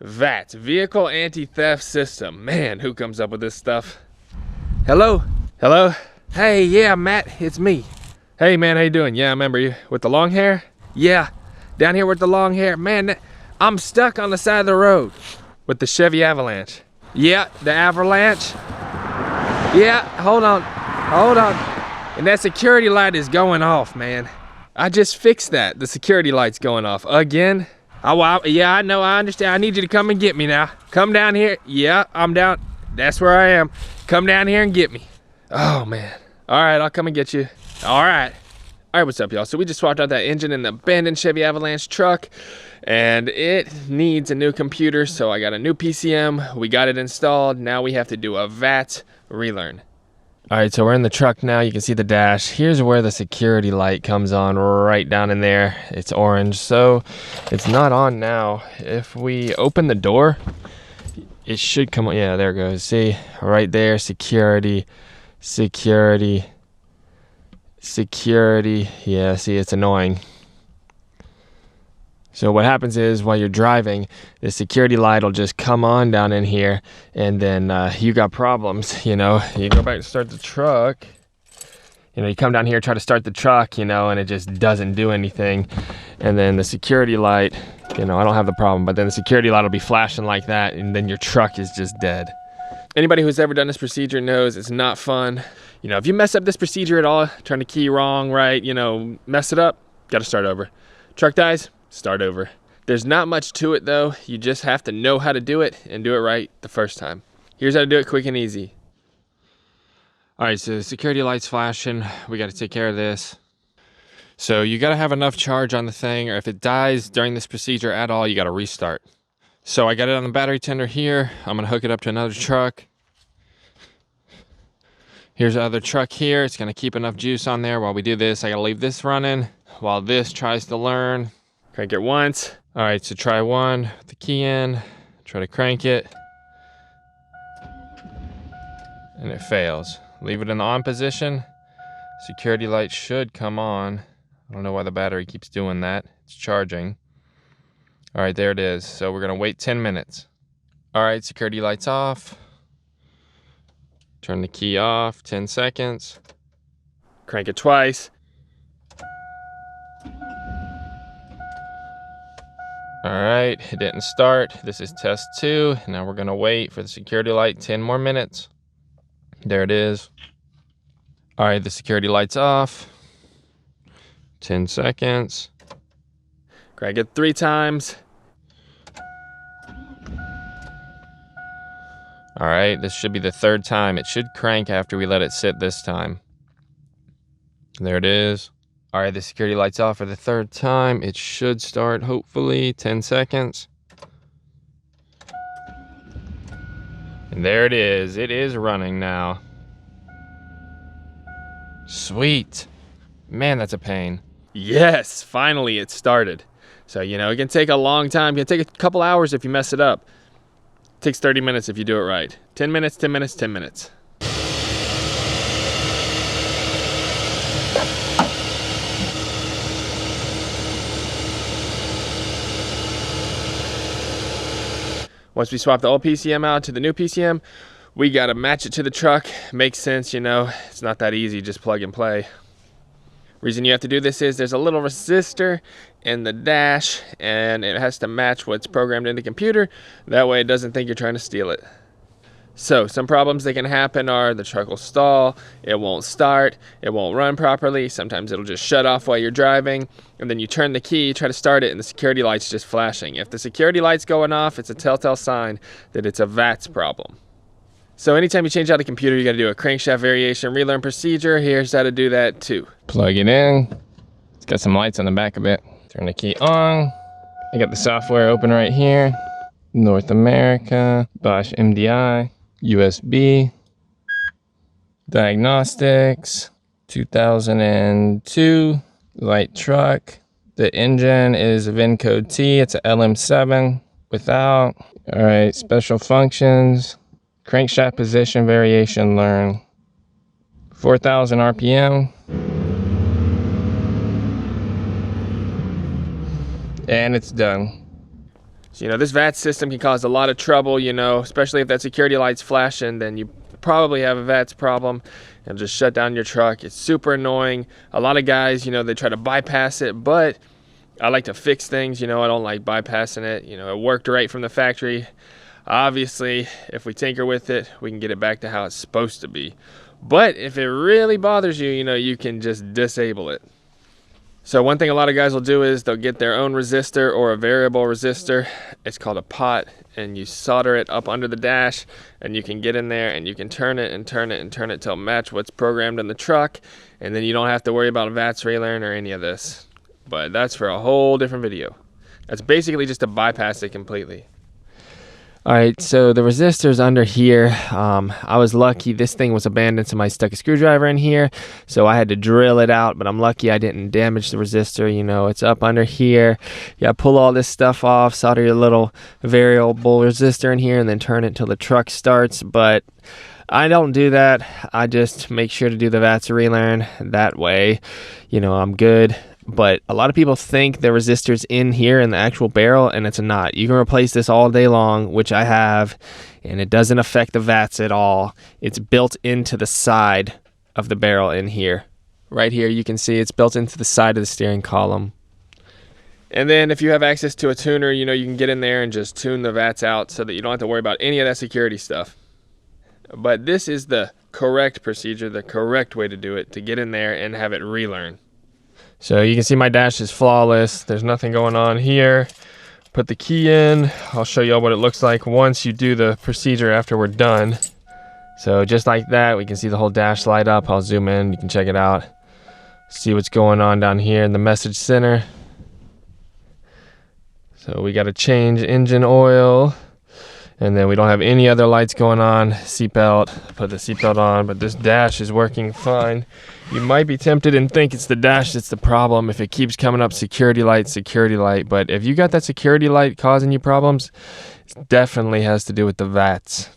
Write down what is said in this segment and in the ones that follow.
VATS, Vehicle Anti-Theft System. Man, who comes up with this stuff? Hello? Hello? Hey, yeah, Matt, it's me. Hey, man, how you doing? Yeah, I remember you. With the long hair? Yeah, down here with the long hair. Man, I'm stuck on the side of the road. With the Chevy Avalanche. Yeah, the Avalanche. Yeah, hold on. And that security light is going off, man. I just fixed that. The security light's going off again. Oh, wow. Yeah, I know, I understand. I need you to come and get me now. Come down here. Yeah, I'm down. That's where I am. Come down here and get me. Oh, man. All right, I'll come and get you. All right. All right, what's up, y'all? So we just swapped out that engine in the abandoned Chevy Avalanche truck, and it needs a new computer, so I got a new PCM. We got it installed. Now we have to do a VATS relearn. All right, so we're in the truck now. You can see the dash. Here's where the security light comes on, right down in there. It's orange, so it's not on now. If we open the door, it should come on. Yeah, there it goes. See, right there, security. Yeah, see, it's annoying. So what happens is, while you're driving, the security light will just come on down in here, and then you got problems, you know. You go back to start the truck, you know, you come down here, try to start the truck, you know, and it just doesn't do anything. And then the security light, you know, I don't have the problem, but then the security light will be flashing like that, and then your truck is just dead. Anybody who's ever done this procedure knows it's not fun. You know, if you mess up this procedure at all, turn the key wrong, right, you know, mess it up, gotta start over. Truck dies, start over. There's not much to it though. You just have to know how to do it and do it right the first time. Here's how to do it quick and easy. All right, so the security light's flashing. We got to take care of this. So you got to have enough charge on the thing, or if it dies during this procedure at all, you got to restart. So I got it on the battery tender here. I'm gonna hook it up to another truck. Here's the other truck here. It's gonna keep enough juice on there while we do this. I gotta leave this running while this tries to learn. Crank it once. All right, so try one, with the key in, try to crank it. And it fails. Leave it in the on position. Security light should come on. I don't know why the battery keeps doing that. It's charging. All right, there it is. So we're gonna wait 10 minutes. All right, security light's off. Turn the key off, 10 seconds. Crank it twice. All right, it didn't start. This is test 2. Now we're gonna wait for the security light 10 more minutes. There it is. All right, the security light's off. 10 seconds. Crank it 3 times. All right, this should be the 3rd time. It should crank after we let it sit this time. There it is. All right, the security light's off for the 3rd time. It should start, hopefully, 10 seconds. And there it is. It is running now. Sweet. Man, that's a pain. Yes, finally it started. So, you know, it can take a long time. It can take a couple hours if you mess it up. It takes 30 minutes if you do it right. 10 minutes, 10 minutes, 10 minutes. Once we swap the old PCM out to the new PCM, we gotta match it to the truck. Makes sense, you know, it's not that easy, just plug and play. Reason you have to do this is there's a little resistor in the dash, and it has to match what's programmed in the computer. That way it doesn't think you're trying to steal it. So some problems that can happen are the truck will stall, it won't start, it won't run properly. Sometimes it'll just shut off while you're driving, and then you turn the key, try to start it, and the security light's just flashing. If the security light's going off, it's a telltale sign that it's a VATS problem. So anytime you change out a computer, you gotta do a crankshaft variation relearn procedure. Here's how to do that too. Plug it in. It's got some lights on the back of it. Turn the key on. I got the software open right here. North America, Bosch MDI, USB, diagnostics, 2002, light truck. The engine is VIN code T, it's a LM7 without. All right, special functions. Crankshaft position variation learn. 4,000 RPM. And it's done. So, you know, this VATS system can cause a lot of trouble, you know, especially if that security light's flashing, then you probably have a VATS problem. It'll just shut down your truck. It's super annoying. A lot of guys, you know, they try to bypass it, but I like to fix things, you know, I don't like bypassing it. You know, it worked right from the factory. Obviously, if we tinker with it, we can get it back to how it's supposed to be. But if it really bothers you, you know, you can just disable it. So one thing a lot of guys will do is they'll get their own resistor or a variable resistor. It's called a pot, and you solder it up under the dash, and you can get in there and you can turn it and turn it and turn it till it match what's programmed in the truck, and then you don't have to worry about VATS Relearn or any of this. But that's for a whole different video. That's basically just to bypass it completely. All right, so the resistor's under here. I was lucky this thing was abandoned, so I stuck a screwdriver in here, so I had to drill it out, but I'm lucky I didn't damage the resistor. You know, it's up under here. You gotta pull all this stuff off, solder your little variable resistor in here, and then turn it until the truck starts. But I don't do that. I just make sure to do the VATS Relearn. That way, you know, I'm good. But a lot of people think the resistor's in here in the actual barrel, and it's not. You can replace this all day long, which I have, and it doesn't affect the VATS at all. It's built into the side of the barrel in here. Right here, you can see it's built into the side of the steering column. And then if you have access to a tuner, you know, you can get in there and just tune the VATS out so that you don't have to worry about any of that security stuff. But this is the correct procedure, the correct way to do it, to get in there and have it relearn. So you can see my dash is flawless. There's nothing going on here. Put the key in. I'll show you all what it looks like once you do the procedure after we're done. So just like that, we can see the whole dash light up. I'll zoom in, you can check it out. See what's going on down here in the message center. So we got to change engine oil. And then we don't have any other lights going on. Seatbelt, put the seatbelt on, but this dash is working fine. You might be tempted and think it's the dash that's the problem if it keeps coming up security light, but if you got that security light causing you problems, it definitely has to do with the VATS.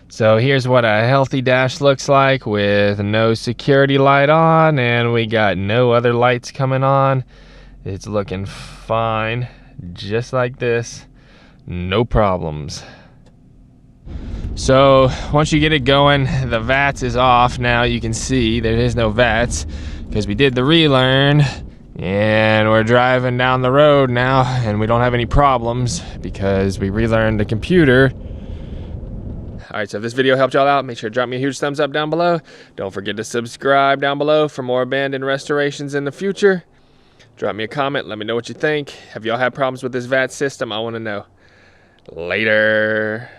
So here's what a healthy dash looks like with no security light on, and we got no other lights coming on. It's looking fine, just like this. No problems. So once you get it going, the VATS is off. Now you can see there is no VATS because we did the relearn, and we're driving down the road now, and we don't have any problems because we relearned the computer. All right, so if this video helped y'all out, make sure to drop me a huge thumbs up down below. Don't forget to subscribe down below for more abandoned restorations in the future. Drop me a comment, let me know what you think. Have y'all had problems with this VATS system? I want to know. Later.